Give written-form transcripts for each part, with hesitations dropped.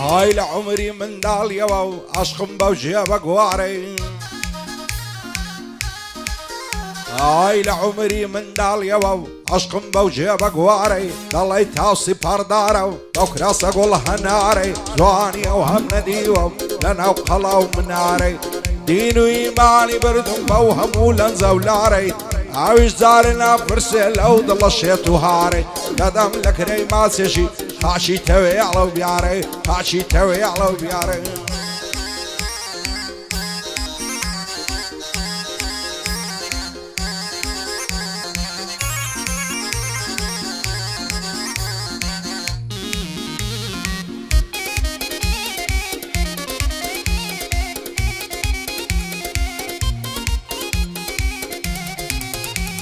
هاي لعمري من داليا وعشقم بوجيبة قواري هاي لعمري من داليا وعشقم بوجيبة قواري ضلي تاوسي باردارو بوكراس اقول هناري زواني وهم نديو لنا وقلاو مناري دينو ايماني بردم بوهم ولنزا ولاري عاوش زارنا فرسل او ضل الشيط وهاري قدم لك ري ما سيشي هاشي توي على بياري هاشي توي على بياري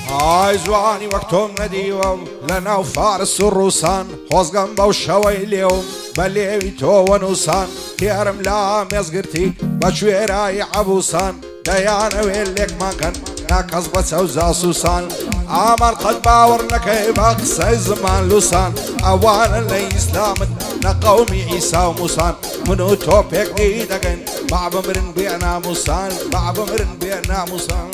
هاي زواني وقتهم نديوم لنا وفارس الروسان خوزقم بوشوي اليوم بليوي تو ونوسان كيرم لا مزقرتي بشويراي عبوسان ديانا ويلك ما كان ناكز بتسوزا سوسان عمل قد باورنا كيف اقصى زمان لوسان اوانا لي اسلامت نقومي عيسى وموسان منو توبيك ديدقن بعب مرن بينا موسان بعب مرن بينا موسان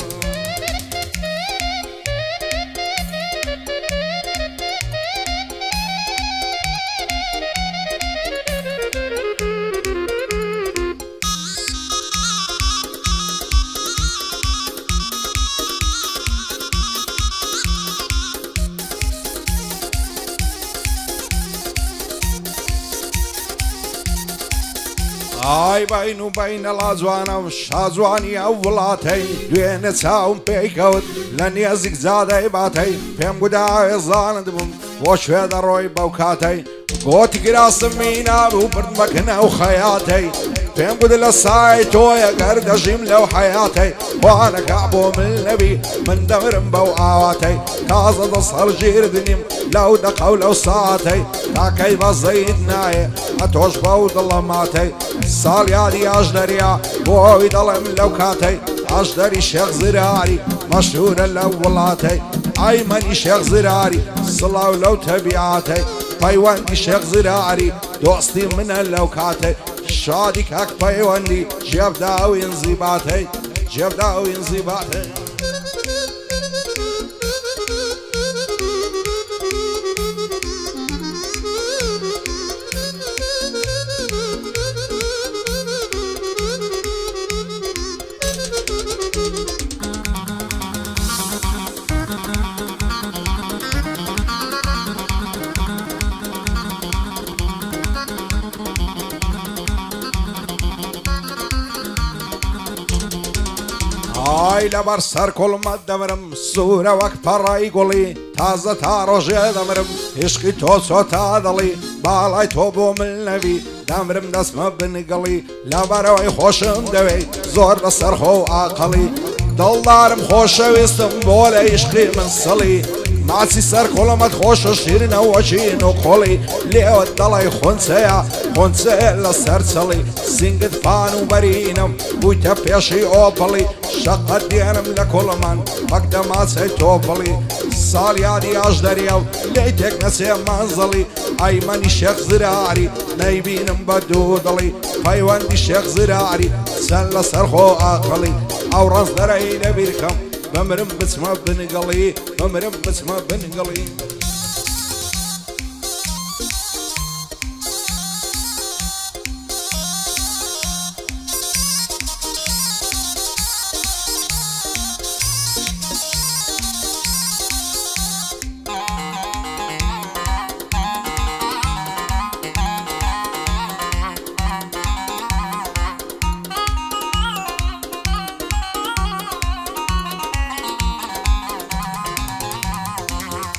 هاي بين وبين الازوانه والشازواني اولاتي دوين تساوم بيكوت لن يزق زاد باتي بهم قدا زاندبم وش هذا روي بوكاتي قوت قراص مينا وبرد مكنا وخياتي بهم قد للسايتو يا قرد جمله وحياتي وانا كعبو من النبي من دمر بوعاتي كازد صار جيردنم لو دقوا لو ساعتي تاكي بزيدناي اتوش بود الله ماتي صال يا دي اجدريا بوي ضل من لوكاتي اجدري شيخ زراري مشهور الاولاتي ايمن شيخ زراري صلاة لو تبعاتي بايوان شيخ زراري دوستي من اللوكاتي شادي كاك بايواني جيب داو ينزيباتي جيب داو ينزيباتي هاي لبرسر كل ما دمرم صورة وكبر يقولي تازة تاروج دمرم عشقي توسو تادلي بالاي توبو من النبي دمرم دسمه بنقلي لبروي خوشم دوي زور بسرخو عقلي دلارم خوشويستم بولا عشقي من صلي معسي سر كل ما تخوش شيرنا وشين وقولي ليه الدلاي خنسيا لسر صلي سنقد فانو برينم ويتبيشي اوبلي شقد دينم لكل من مقدم عسي توبلي صاليا دي اجدريو ليتك نسي منزلي ايمن الشيخ زراري نايبينم بدودلي فايوان دي الشيخ زراري سن لسرخو اقلي او رز دري نبيركم بمرم بسمه بنقلي بمرم بسمه بنقلي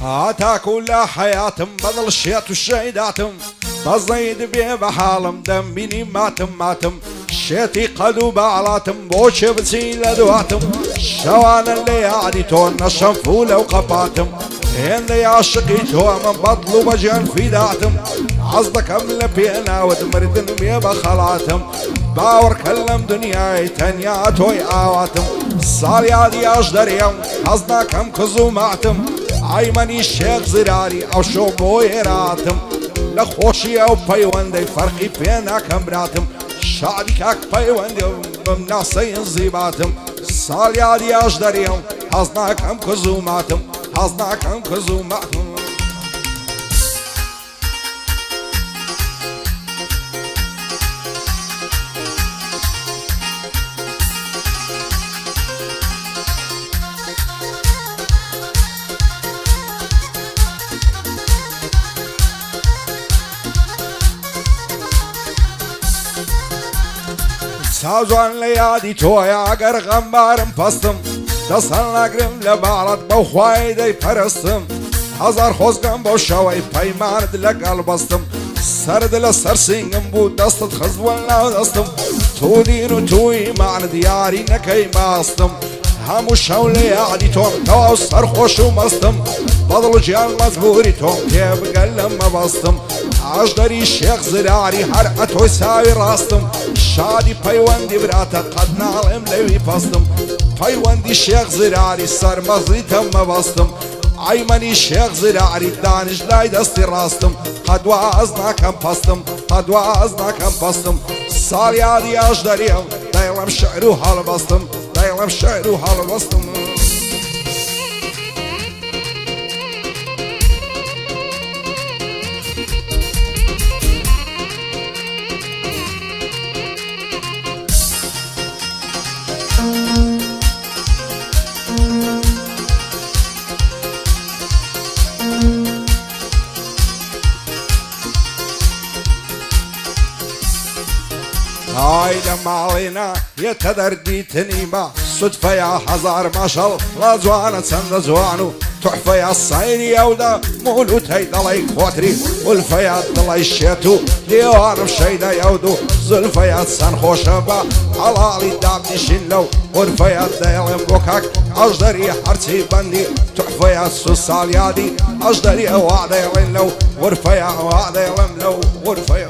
هاتا كل حياتم بدل الشيط والشهيداتم بزيد بيه بحالم دم بيني ماتم شيتي قدو بعلاتم بوش بسيلة دواتم شوانا اللي عاديتون الشنفولة وقباتم اللي عشقيتو من بطلو بجان في داتم عصدك امل بينا ودمردن بيه بخلاتم باور كلم دنياي تنياتوي آواتم صاليا دي اجدريم حزنا كم كزو معتم عيمني الشيخ زراري او شو بويراتم لە خۆشیە و پەیوەندەی فەرقی پێ ناکەم براتم شادی کاک پەیوەندی بم ناسەی زیباتم ساڵیادی ئاش دەریەم حەز ناکەم کە زووماتم حەز ناکەم کە زووماتم سازوان لە یادی تۆیە ئەگەر غەمبارم پەستم دەستان ناگرم لە باڵەت بەو خوای دەیپەرستم هەزار خۆزگەم بەو شەوەی پەیمانت لەگەڵ بەستم سرد لە سەر سینگم بوو دەستت خزبووە ناو دەستم تو دین و توی معنت یاری نەکەی ماستم هەموو شەو لە یادی تۆم تەواو سەرخۆش و مەستم بەدڵ و گیان مەجبوری تۆم پێ بگەل لە مەبەستم ئاژدەری شێخ زراری هەر ئەتۆی ساوی ڕاستم شادی پەیوەندی براتە قەت ناڵێم لەوی پەستم پەیوەندی شێخ زراری سەرمەزیتە مەبەستم ئایمەنی شێخ زراری دانیش لای دەستی ڕاستم قەدواز ناکەم پەستم قەدواز ناکەم پەستم ساڵیادی ئاژدەریم دەیڵم شعر و هەڵبەستم دەیڵم شعر و هەڵبەستم هاي لماڵێنا یەتە دەردیتنیمە سودفەیە هەزار مەشەڵ ڵە جوانە چەندە جوان و تحفەیە سایری ئەودا مولوتەی دەڵی کۆتری ولفەیە دڵی شێت و لێوانم شەیدە ئەود و زولفەیە چەند خۆشە بە هەڵاڵی دامنیشین لەو ورفەیە دەیڵێم بۆ کاک ئەژدەری هەرچی بەندی تحفەیە سو ساڵیادی ئەژدەری ئەوا دەیڵێن لەو ورفەیە ئەوا دەیڵێم لەو ورفەیە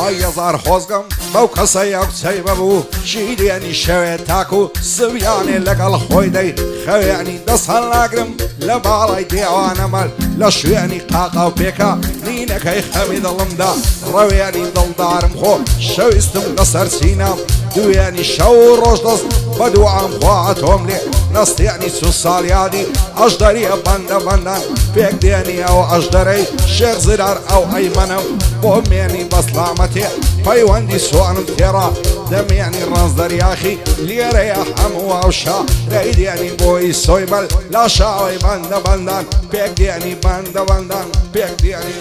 های هزار خۆزگەم بەو کەسەیە کچەی بەبوو شیرێنی شەوێت تاکو سڤیانێ لەگەڵ خۆی دەی خەوێنی دەست هەڵ ناگرم لە باڵای دێوانەمەل لە شوێنی قاقا و پێکە نینەکەی خەمی دڵمدا ڕەوێنی دڵدارم خۆ شەویستم لەسەر سینەم دوێنی شەو ڕۆژ دەست بە دوعام خوا تۆم لێ نەستێنی سو ساڵیادی ئەژدەریە بەندە بەندان پێک دێنی ئەو ئەژدەرەی شێخ زرار ئەو ئەیمەنم بۆ مێنی بەسلامەتێ پەیوەندی سوانم تێڕا دەمێنی ڕەنز دەریاخی لێرەیە هەموو ئەوشا ڕێی دێنی بۆی سۆیبەل لا شاوەی بەندە بەندان پێک دێنی بەندە بەندان پێک دێنی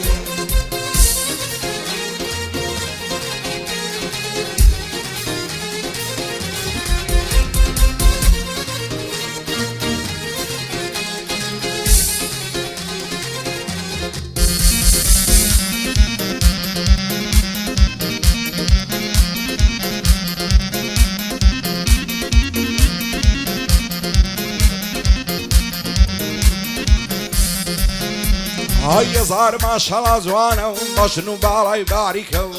های هزار ماشەڵا جوانە و بەشن و باڵای باریکە و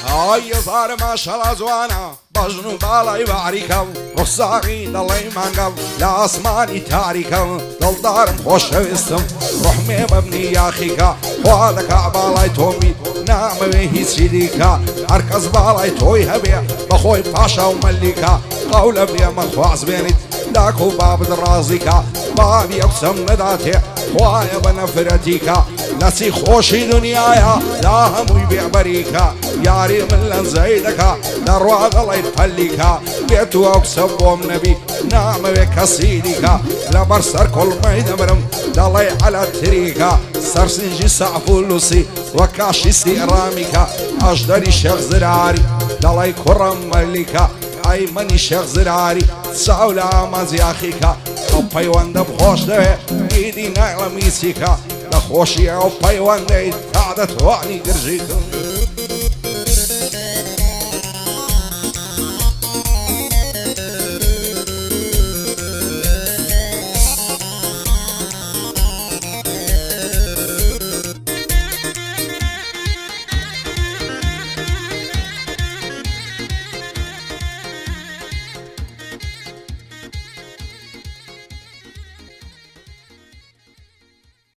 های هزار ماشەڵا جوانە بەژن و باڵای باریکە و ڕوخساقی دەڵێی مانگە و لە ئاسمانی تاریکە و دڵدارم خۆشەویستم ڕحمێ بەبنی یاخیکە خوا دەکا باڵای تۆمی نامەوێ هیچی دیکە هەرکەس باڵای تۆی هەبێ بەخۆی پاشا و مەلیکە قەو لە بێمە خواز بێنیت لاک و بابت ڕازیکە بابی ئەو قسەم نەداتێ خوایە بە نەفرەتیکە نەچی خۆشی دنیایە لا هەمووی بێبەریکە یاری من لەنزەی دەکا دەڕوا دەڵێ پەلیکە بێت و ئەو قسە بۆم نەبی نامەوێ کەسی دیکە لەبەر سەر کۆڵمەی دەمرم دەڵێ عەلە تریکە سەرسنجی سەعفولوسی وە کاشیستی ڕامیکە ئەژدەری شێخ زراری دەڵێ کوڕم مەلیکە ئەیمەنی شێخ زراری چاو لە ئامانزیاخیکە ئەو پەیوەندەم خۆش دەوێ ئیدی نایڵە میسیکە لە خۆشی ئەو پەیوەندەی تا دەتوانی گرژیکە